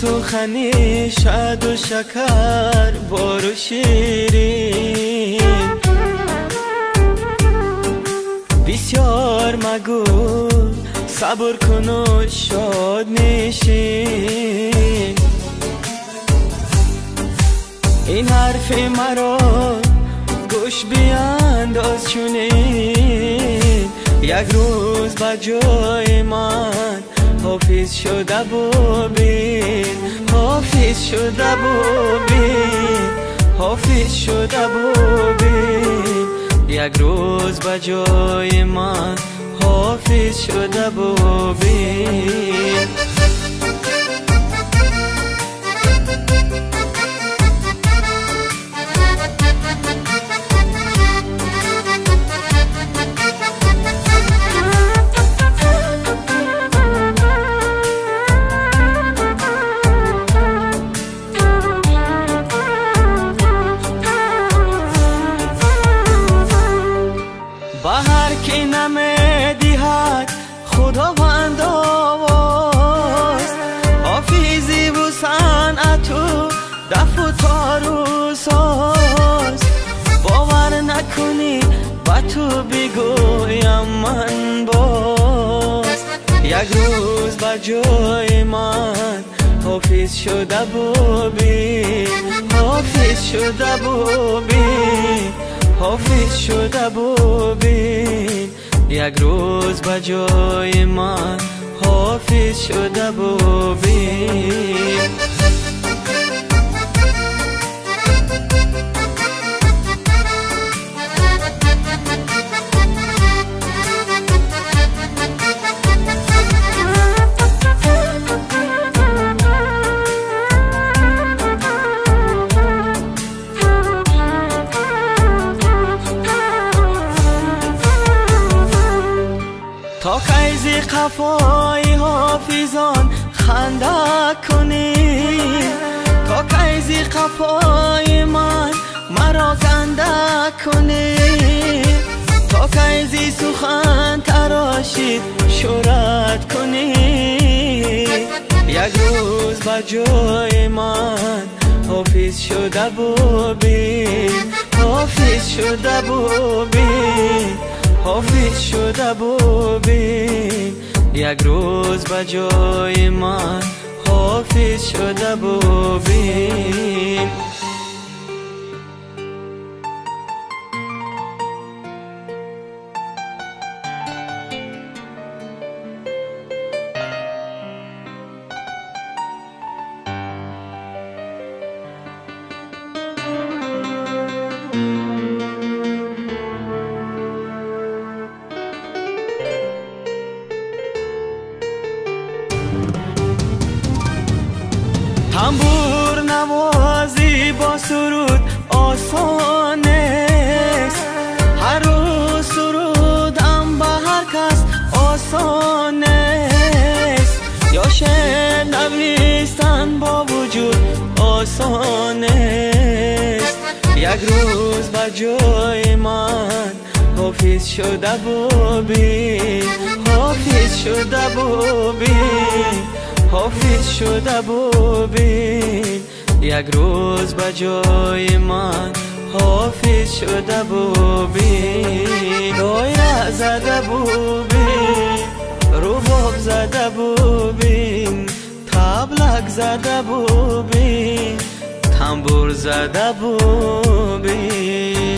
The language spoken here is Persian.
سخنی شاد و شکر بار و شیرین بسیار مگو صبر کن و شاد نشین این حرف مرا گوش بینداز چونین یک روز با جای من حافظ شده ببین حافظ شده ببین حافظ شده ببین یک روز با جای من حافظ شده ببین بهر که نمیدهد خداوند آواز حافظی و صنعت و دف و تار و ساز باور نکنی با تو بگویم من باز یک روز با جای من حافظ شده ببین حافظ شده ببین حافظ شده ببین یک روز با جای من حافظ شده ببین تا کیزی قفای حافظان خنده کنی تا کیزی قفای من مرا گنده کنی تا کیزی سخن تراشید شورت کنی یک روز با جای من حافظ شده ببین حافظ شده ببین حافظ شده ببین یک روز با جای من حافظ شده ببین تنبور نوازی با سرود آسان است هر روز سرودم با هر کس آسان است یا شعر نویسن با وجود آسان است یک روز با جای من حافظ شده ببین حافظ شده ببین حافظ شده ببین یک روز با جای من حافظ شده ببین دایره زده ببین رباب زده ببین طبلک زده ببین تنبور زده ببین